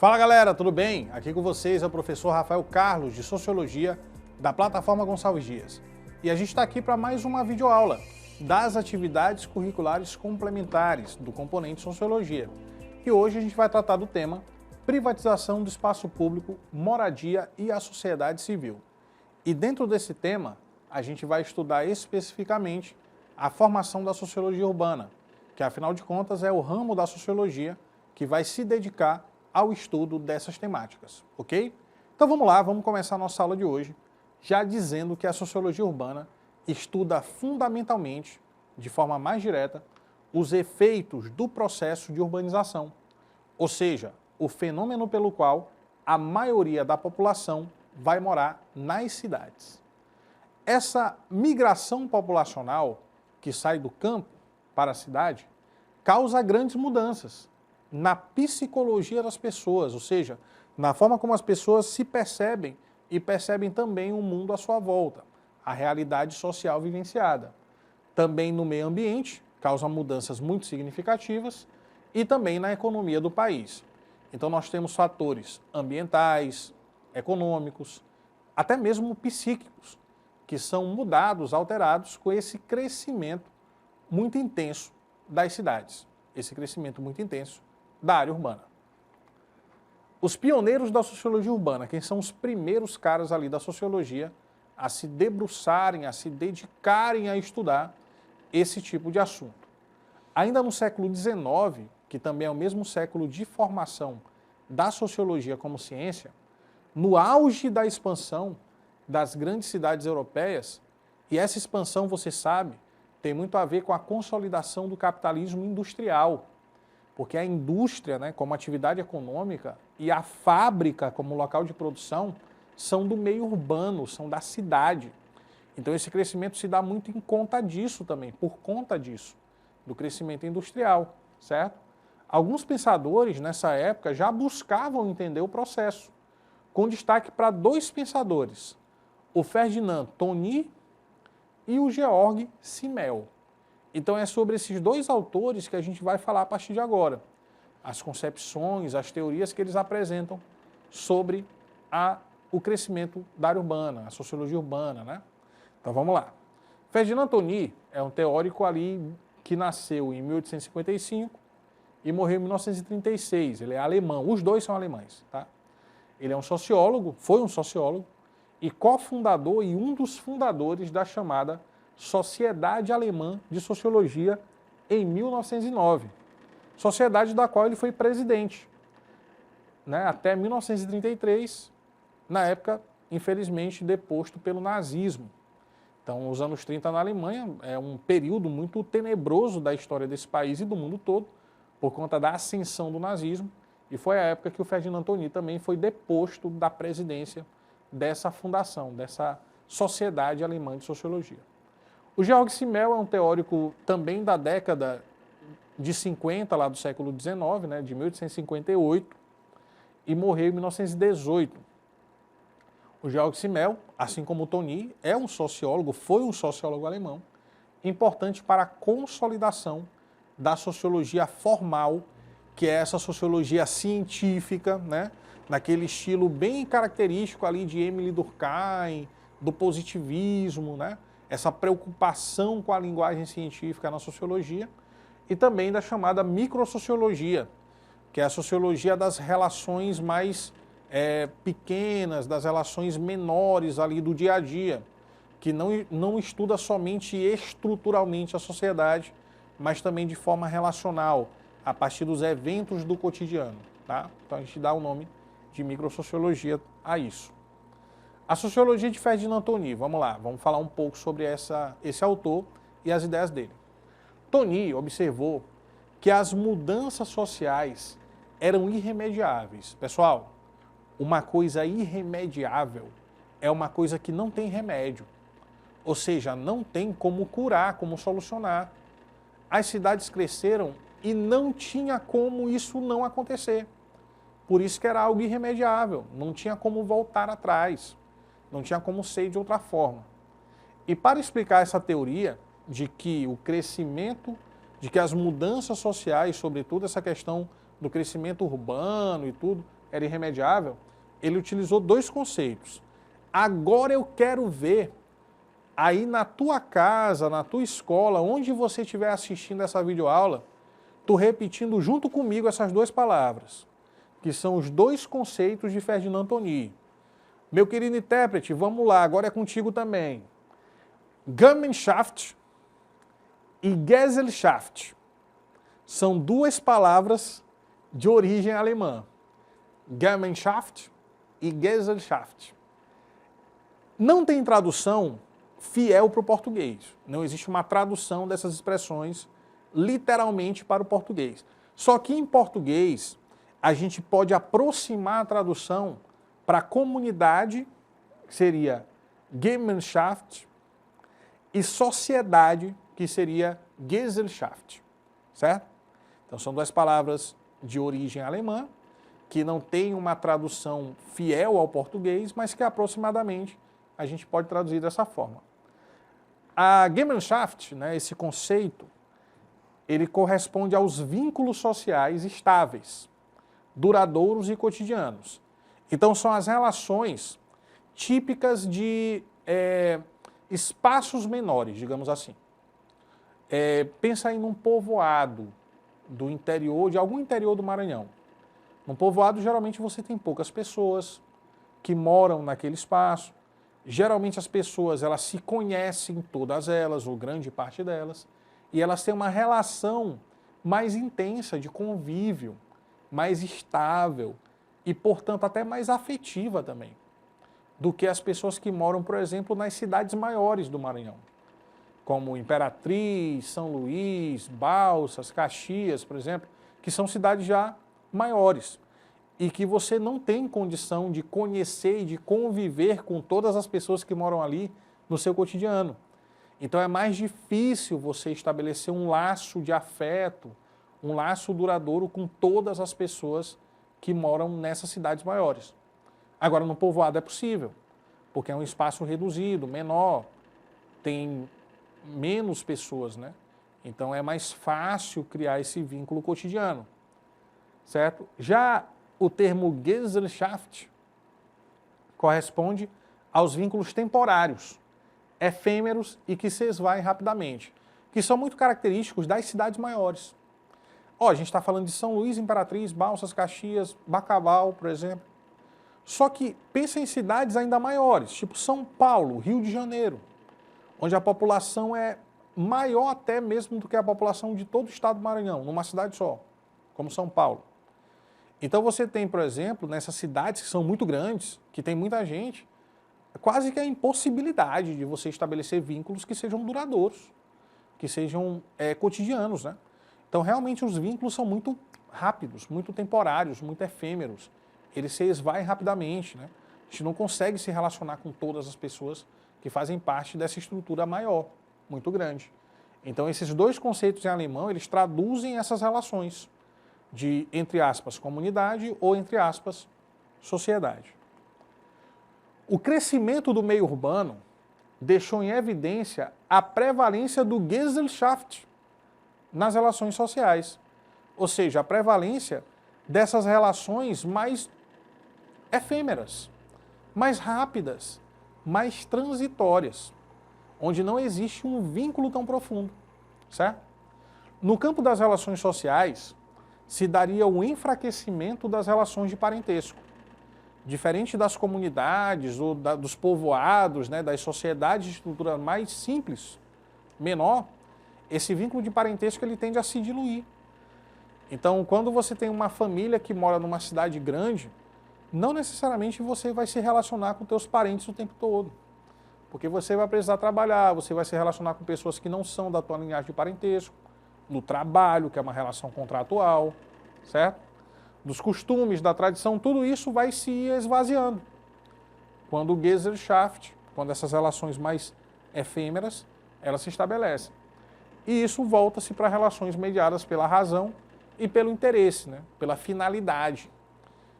Fala galera, tudo bem? Aqui com vocês é o professor Rafael Carlos, de Sociologia, da plataforma Gonçalves Dias. E a gente está aqui para mais uma videoaula das atividades curriculares complementares do componente Sociologia. E hoje a gente vai tratar do tema privatização do espaço público, moradia e a sociedade civil. E dentro desse tema, a gente vai estudar especificamente a formação da sociologia urbana, que afinal de contas é o ramo da sociologia que vai se dedicar ao estudo dessas temáticas, ok? Então vamos lá, vamos começar a nossa aula de hoje, já dizendo que a sociologia urbana estuda fundamentalmente, de forma mais direta, os efeitos do processo de urbanização, ou seja, o fenômeno pelo qual a maioria da população vai morar nas cidades. Essa migração populacional que sai do campo para a cidade causa grandes mudanças na psicologia das pessoas, ou seja, na forma como as pessoas se percebem e percebem também o mundo à sua volta, a realidade social vivenciada. Também no meio ambiente, causa mudanças muito significativas e também na economia do país. Então nós temos fatores ambientais, econômicos, até mesmo psíquicos, que são mudados, alterados com esse crescimento muito intenso das cidades, esse crescimento muito intenso da área urbana. Os pioneiros da sociologia urbana, quem são os primeiros caras ali da sociologia a se debruçarem, a se dedicarem a estudar esse tipo de assunto. Ainda no século XIX, que também é o mesmo século de formação da sociologia como ciência, no auge da expansão das grandes cidades europeias, e essa expansão, você sabe, tem muito a ver com a consolidação do capitalismo industrial, porque a indústria, né, como atividade econômica, e a fábrica como local de produção são do meio urbano, são da cidade. Então esse crescimento se dá muito em conta disso também, por conta disso, do crescimento industrial, certo? Alguns pensadores nessa época já buscavam entender o processo, com destaque para dois pensadores, o Ferdinand Toni e o Georg Simmel. Então é sobre esses dois autores que a gente vai falar a partir de agora. As concepções, as teorias que eles apresentam sobre o crescimento da área urbana, a sociologia urbana, né? Então vamos lá. Ferdinand Toni é um teórico ali que nasceu em 1855 e morreu em 1936. Ele é alemão, os dois são alemães, tá? Ele é um sociólogo, foi um sociólogo e cofundador e um dos fundadores da chamada Sociedade Alemã de Sociologia em 1909, sociedade da qual ele foi presidente, né, até 1933, na época, infelizmente, deposto pelo nazismo. Então, os anos 30 na Alemanha é um período muito tenebroso da história desse país e do mundo todo, por conta da ascensão do nazismo, e foi a época que o Ferdinand Toni também foi deposto da presidência dessa fundação, dessa Sociedade Alemã de Sociologia. O Georg Simmel é um teórico também da década de 50, lá do século XIX, né, de 1858, e morreu em 1918. O Georg Simmel, assim como o Toni, é um sociólogo, foi um sociólogo alemão, importante para a consolidação da sociologia formal, que é essa sociologia científica, né, naquele estilo bem característico ali de Émile Durkheim, do positivismo, né, essa preocupação com a linguagem científica na sociologia, e também da chamada microsociologia, que é a sociologia das relações mais pequenas, das relações menores ali do dia a dia, que não estuda somente estruturalmente a sociedade, mas também de forma relacional, a partir dos eventos do cotidiano, tá? Então a gente dá o nome de microsociologia a isso. A sociologia de Ferdinand Toni, vamos lá, vamos falar um pouco sobre esse autor e as ideias dele. Toni observou que as mudanças sociais eram irremediáveis. Pessoal, uma coisa irremediável é uma coisa que não tem remédio, ou seja, não tem como curar, como solucionar. As cidades cresceram e não tinha como isso não acontecer. Por isso que era algo irremediável, não tinha como voltar atrás. Não tinha como ser de outra forma. E para explicar essa teoria de que o crescimento, de que as mudanças sociais, sobretudo essa questão do crescimento urbano e tudo, era irremediável, ele utilizou dois conceitos. Agora eu quero ver aí na tua casa, na tua escola, onde você estiver assistindo essa videoaula, tu repetindo junto comigo essas duas palavras, que são os dois conceitos de Ferdinand Toni. Meu querido intérprete, vamos lá, agora é contigo também. Gemeinschaft e Gesellschaft são duas palavras de origem alemã. Gemeinschaft e Gesellschaft. Não tem tradução fiel para o português. Não existe uma tradução dessas expressões literalmente para o português. Só que em português, a gente pode aproximar a tradução para a comunidade, que seria Gemeinschaft, e sociedade, que seria Gesellschaft, certo? Então são duas palavras de origem alemã, que não tem uma tradução fiel ao português, mas que aproximadamente a gente pode traduzir dessa forma. A Gemeinschaft, né, esse conceito, ele corresponde aos vínculos sociais estáveis, duradouros e cotidianos. Então são as relações típicas de espaços menores, digamos assim. Pensa aí num povoado do interior, de algum interior do Maranhão. Num povoado, geralmente você tem poucas pessoas que moram naquele espaço. Geralmente as pessoas, elas se conhecem, todas elas, ou grande parte delas, e elas têm uma relação mais intensa de convívio, mais estável e, portanto, até mais afetiva também, do que as pessoas que moram, por exemplo, nas cidades maiores do Maranhão, como Imperatriz, São Luís, Balsas, Caxias, por exemplo, que são cidades já maiores e que você não tem condição de conhecer e de conviver com todas as pessoas que moram ali no seu cotidiano. Então é mais difícil você estabelecer um laço de afeto, um laço duradouro com todas as pessoas que moram nessas cidades maiores. Agora, no povoado é possível, porque é um espaço reduzido, menor, tem menos pessoas, né? Então é mais fácil criar esse vínculo cotidiano, certo? Já o termo Gesellschaft corresponde aos vínculos temporários, efêmeros e que se esvaem rapidamente, que são muito característicos das cidades maiores. A gente está falando de São Luís, Imperatriz, Balsas, Caxias, Bacabal, por exemplo. Só que pensa em cidades ainda maiores, tipo São Paulo, Rio de Janeiro, onde a população é maior até mesmo do que a população de todo o estado do Maranhão, numa cidade só, como São Paulo. Então você tem, por exemplo, nessas cidades que são muito grandes, que tem muita gente, quase que a impossibilidade de você estabelecer vínculos que sejam duradouros, que sejam cotidianos, né? Então realmente os vínculos são muito rápidos, muito temporários, muito efêmeros. Eles se esvaem rapidamente, né? A gente não consegue se relacionar com todas as pessoas que fazem parte dessa estrutura maior, muito grande. Então esses dois conceitos em alemão, eles traduzem essas relações de, entre aspas, comunidade ou, entre aspas, sociedade. O crescimento do meio urbano deixou em evidência a prevalência do Gesellschaft nas relações sociais. Ou seja, a prevalência dessas relações mais efêmeras, mais rápidas, mais transitórias, onde não existe um vínculo tão profundo, certo? No campo das relações sociais, se daria o enfraquecimento das relações de parentesco. Diferente das comunidades ou dos povoados, né, das sociedades de estrutura mais simples, menor, esse vínculo de parentesco ele tende a se diluir. Então, quando você tem uma família que mora numa cidade grande, não necessariamente você vai se relacionar com teus parentes o tempo todo. Porque você vai precisar trabalhar, você vai se relacionar com pessoas que não são da tua linhagem de parentesco, no trabalho, que é uma relação contratual, certo? Dos costumes, da tradição, tudo isso vai se esvaziando. Quando o Gesellschaft, quando essas relações mais efêmeras, elas se estabelecem. E isso volta-se para relações mediadas pela razão e pelo interesse, né? Pela finalidade.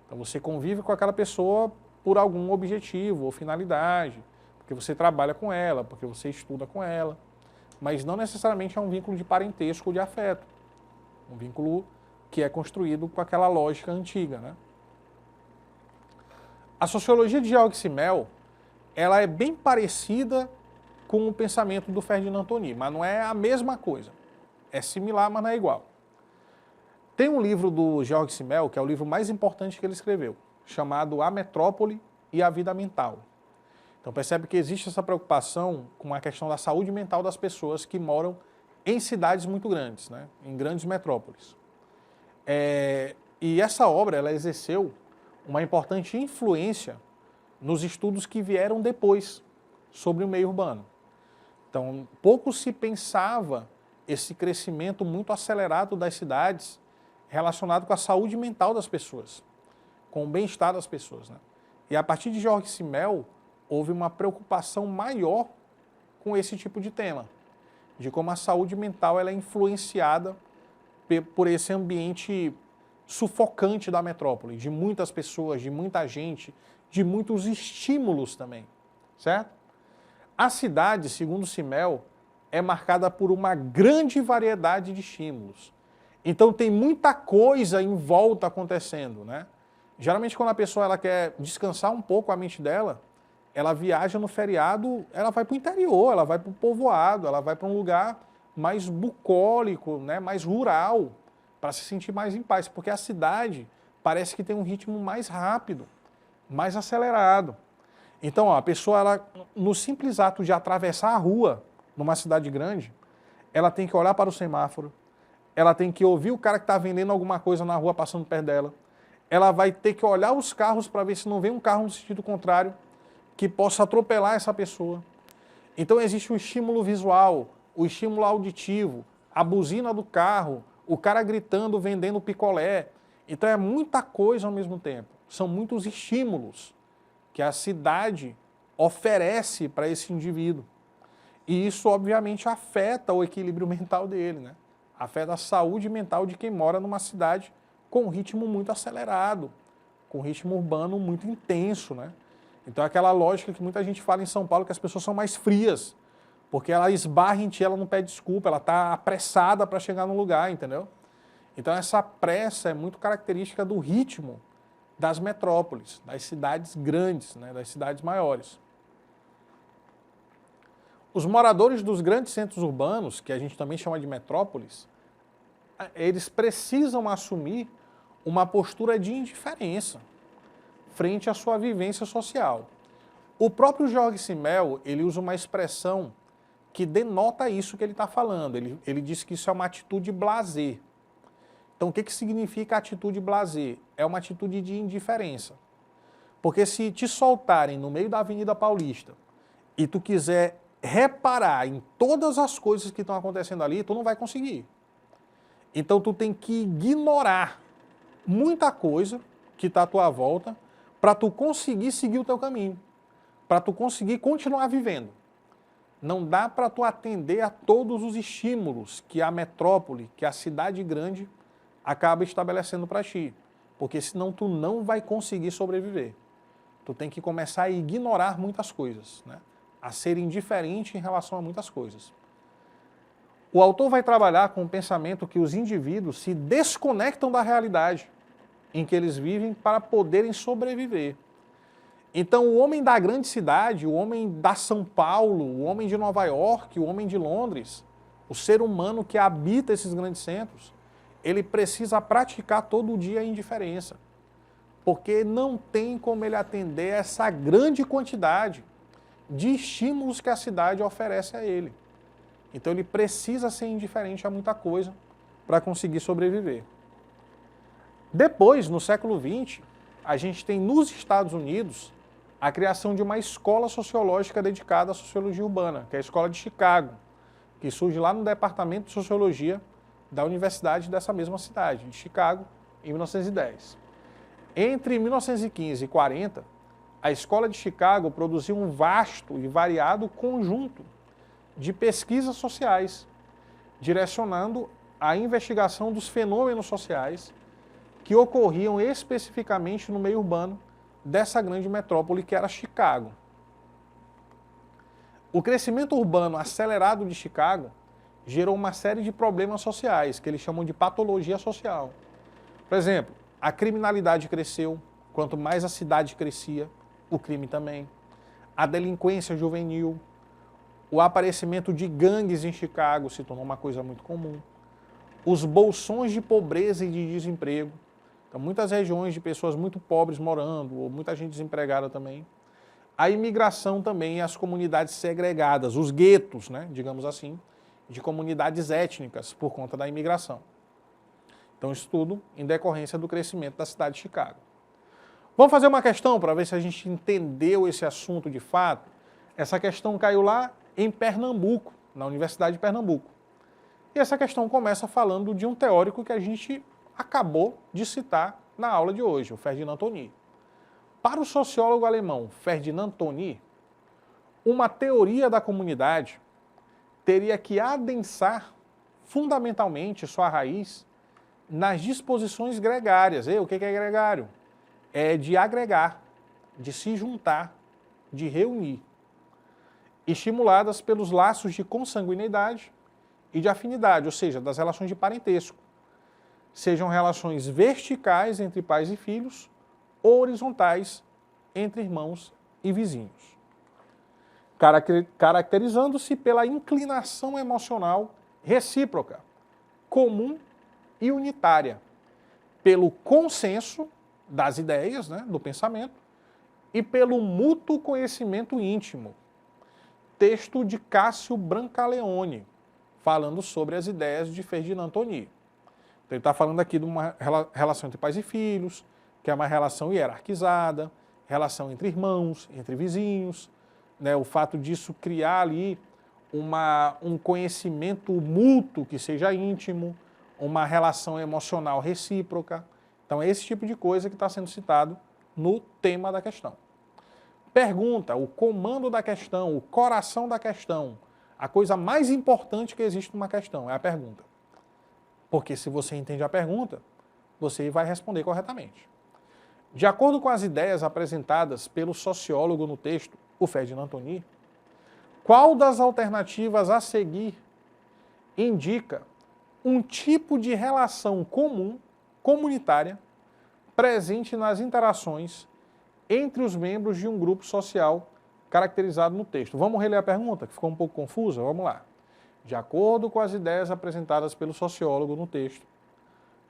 Então você convive com aquela pessoa por algum objetivo ou finalidade, porque você trabalha com ela, porque você estuda com ela, mas não necessariamente é um vínculo de parentesco ou de afeto. Um vínculo que é construído com aquela lógica antiga, né? A sociologia de Georg Simmel, ela é bem parecida com o pensamento do Ferdinand Toni, mas não é a mesma coisa. É similar, mas não é igual. Tem um livro do Georg Simmel, que é o livro mais importante que ele escreveu, chamado A Metrópole e a Vida Mental. Então percebe que existe essa preocupação com a questão da saúde mental das pessoas que moram em cidades muito grandes, né? Em grandes metrópoles. E essa obra ela exerceu uma importante influência nos estudos que vieram depois sobre o meio urbano. Então, pouco se pensava esse crescimento muito acelerado das cidades relacionado com a saúde mental das pessoas, com o bem-estar das pessoas, né? E a partir de Georg Simmel, houve uma preocupação maior com esse tipo de tema, de como a saúde mental ela é influenciada por esse ambiente sufocante da metrópole, de muitas pessoas, de muita gente, de muitos estímulos também, certo? A cidade, segundo Simmel, é marcada por uma grande variedade de estímulos. Então tem muita coisa em volta acontecendo, né? Geralmente quando a pessoa ela quer descansar um pouco a mente dela, ela viaja no feriado, ela vai para o interior, ela vai para o povoado, ela vai para um lugar mais bucólico, né, mais rural, para se sentir mais em paz, porque a cidade parece que tem um ritmo mais rápido, mais acelerado. Então, ó, a pessoa, ela, no simples ato de atravessar a rua numa cidade grande, ela tem que olhar para o semáforo, ela tem que ouvir o cara que está vendendo alguma coisa na rua passando perto dela, ela vai ter que olhar os carros para ver se não vem um carro no sentido contrário que possa atropelar essa pessoa. Então existe o estímulo visual, o estímulo auditivo, a buzina do carro, o cara gritando, vendendo picolé. Então é muita coisa ao mesmo tempo. São muitos estímulos que a cidade oferece para esse indivíduo. E isso, obviamente, afeta o equilíbrio mental dele, né? Afeta a saúde mental de quem mora numa cidade com um ritmo muito acelerado, com um ritmo urbano muito intenso, né? Então é aquela lógica que muita gente fala em São Paulo que as pessoas são mais frias, porque ela esbarra em ti, ela não pede desculpa, ela está apressada para chegar no lugar, entendeu? Então essa pressa é muito característica do ritmo das metrópoles, das cidades grandes, né, das cidades maiores. Os moradores dos grandes centros urbanos, que a gente também chama de metrópoles, eles precisam assumir uma postura de indiferença frente à sua vivência social. O próprio Georg Simmel, ele usa uma expressão que denota isso que ele está falando. Ele diz que isso é uma atitude blasé. Então, o que significa atitude blasé? É uma atitude de indiferença. Porque se te soltarem no meio da Avenida Paulista e tu quiser reparar em todas as coisas que estão acontecendo ali, tu não vai conseguir. Então, tu tem que ignorar muita coisa que está à tua volta para tu conseguir seguir o teu caminho, para tu conseguir continuar vivendo. Não dá para tu atender a todos os estímulos que a metrópole, que a cidade grande acaba estabelecendo para ti, porque senão tu não vai conseguir sobreviver. Tu tem que começar a ignorar muitas coisas, né? A ser indiferente em relação a muitas coisas. O autor vai trabalhar com o pensamento que os indivíduos se desconectam da realidade em que eles vivem para poderem sobreviver. Então o homem da grande cidade, o homem da São Paulo, o homem de Nova York, o homem de Londres, o ser humano que habita esses grandes centros, ele precisa praticar todo dia a indiferença, porque não tem como ele atender essa grande quantidade de estímulos que a cidade oferece a ele. Então ele precisa ser indiferente a muita coisa para conseguir sobreviver. Depois, no século XX, a gente tem nos Estados Unidos a criação de uma escola sociológica dedicada à sociologia urbana, que é a Escola de Chicago, que surge lá no Departamento de Sociologia da Universidade dessa mesma cidade, de Chicago, em 1910. Entre 1915 e 40, a Escola de Chicago produziu um vasto e variado conjunto de pesquisas sociais, direcionando a investigação dos fenômenos sociais que ocorriam especificamente no meio urbano dessa grande metrópole que era Chicago. O crescimento urbano acelerado de Chicago gerou uma série de problemas sociais, que eles chamam de patologia social. Por exemplo, a criminalidade cresceu quanto mais a cidade crescia, o crime também. A delinquência juvenil, o aparecimento de gangues em Chicago se tornou uma coisa muito comum. Os bolsões de pobreza e de desemprego. Então, muitas regiões de pessoas muito pobres morando, ou muita gente desempregada também. A imigração também e as comunidades segregadas, os guetos, né, digamos assim, de comunidades étnicas por conta da imigração. Então, isso tudo em decorrência do crescimento da cidade de Chicago. Vamos fazer uma questão para ver se a gente entendeu esse assunto de fato. Essa questão caiu lá em Pernambuco, na Universidade de Pernambuco. E essa questão começa falando de um teórico que a gente acabou de citar na aula de hoje, o Ferdinand Tönnies. Para o sociólogo alemão Ferdinand Tönnies, uma teoria da comunidade teria que adensar fundamentalmente sua raiz nas disposições gregárias. E o que é gregário? É de agregar, de se juntar, de reunir, estimuladas pelos laços de consanguinidade e de afinidade, ou seja, das relações de parentesco, sejam relações verticais entre pais e filhos ou horizontais entre irmãos e vizinhos, caracterizando-se pela inclinação emocional recíproca, comum e unitária, pelo consenso das ideias, né, do pensamento, e pelo mútuo conhecimento íntimo. Texto de Cássio Brancaleone, falando sobre as ideias de Ferdinand Tönnies. Então, ele está falando aqui de uma relação entre pais e filhos, que é uma relação hierarquizada, relação entre irmãos, entre vizinhos, né, o fato disso criar ali um conhecimento mútuo que seja íntimo, uma relação emocional recíproca. Então, é esse tipo de coisa que está sendo citado no tema da questão. Pergunta, o comando da questão, o coração da questão, a coisa mais importante que existe numa questão é a pergunta. Porque se você entende a pergunta, você vai responder corretamente. De acordo com as ideias apresentadas pelo sociólogo no texto, o Ferdinand Tönnies, qual das alternativas a seguir indica um tipo de relação comum, comunitária, presente nas interações entre os membros de um grupo social caracterizado no texto? Vamos reler a pergunta, que ficou um pouco confusa? Vamos lá. De acordo com as ideias apresentadas pelo sociólogo no texto,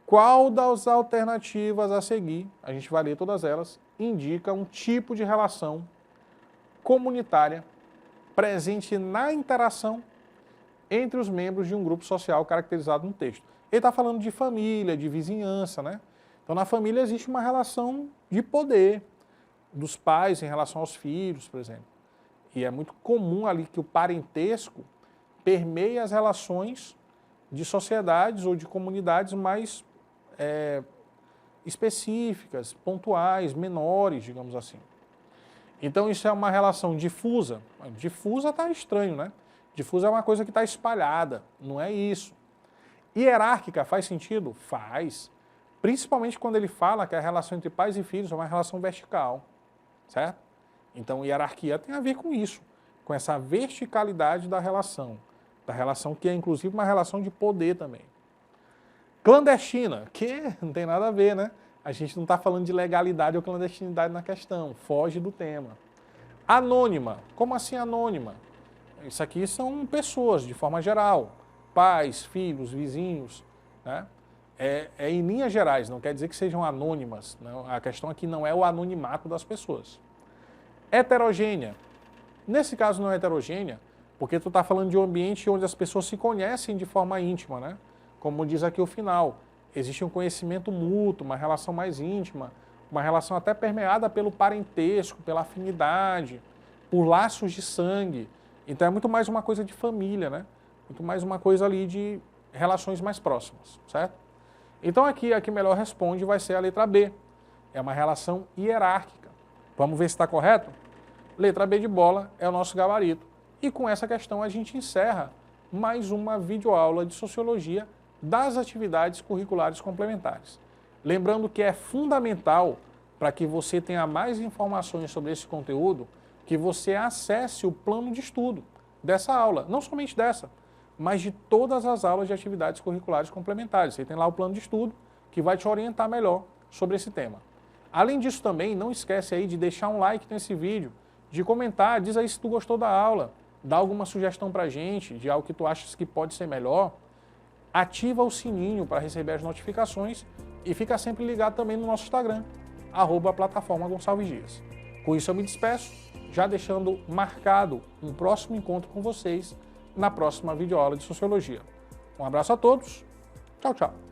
qual das alternativas a seguir, a gente vai ler todas elas, indica um tipo de relação comunitária presente na interação entre os membros de um grupo social caracterizado no texto? Ele está falando de família, de vizinhança, né? Então, na família existe uma relação de poder dos pais em relação aos filhos, por exemplo. E é muito comum ali que o parentesco permeie as relações de sociedades ou de comunidades mais específicas, pontuais, menores, digamos assim. Então, isso é uma relação difusa. Difusa está estranho, né? Difusa é uma coisa que está espalhada, não é isso. Hierárquica faz sentido? Faz. Principalmente quando ele fala que a relação entre pais e filhos é uma relação vertical, certo? Então, hierarquia tem a ver com isso, com essa verticalidade da relação que é inclusive uma relação de poder também. Clandestina, que não tem nada a ver, né? A gente não está falando de legalidade ou clandestinidade na questão, foge do tema. Anônima, como assim anônima? Isso aqui são pessoas, de forma geral, pais, filhos, vizinhos, né? É em linhas gerais, não quer dizer que sejam anônimas. Não, a questão aqui não é o anonimato das pessoas. Heterogênea. Nesse caso não é heterogênea, porque tu está falando de um ambiente onde as pessoas se conhecem de forma íntima, né? Como diz aqui o final, existe um conhecimento mútuo, uma relação mais íntima, uma relação até permeada pelo parentesco, pela afinidade, por laços de sangue. Então é muito mais uma coisa de família, né? Muito mais uma coisa ali de relações mais próximas, certo? Então aqui a que melhor responde vai ser a letra B. É uma relação hierárquica. Vamos ver se está correto? Letra B de bola é o nosso gabarito. E com essa questão a gente encerra mais uma videoaula de Sociologia das atividades curriculares complementares. Lembrando que é fundamental, para que você tenha mais informações sobre esse conteúdo, que você acesse o plano de estudo dessa aula, não somente dessa, mas de todas as aulas de atividades curriculares complementares. Você tem lá o plano de estudo que vai te orientar melhor sobre esse tema. Além disso também, não esquece aí de deixar um like nesse vídeo, de comentar, diz aí se tu gostou da aula, dá alguma sugestão pra gente de algo que tu achas que pode ser melhor, ativa o sininho para receber as notificações e fica sempre ligado também no nosso Instagram, @plataforma_Gonçalves Dias. Com isso eu me despeço, já deixando marcado um próximo encontro com vocês na próxima videoaula de Sociologia. Um abraço a todos, tchau, tchau.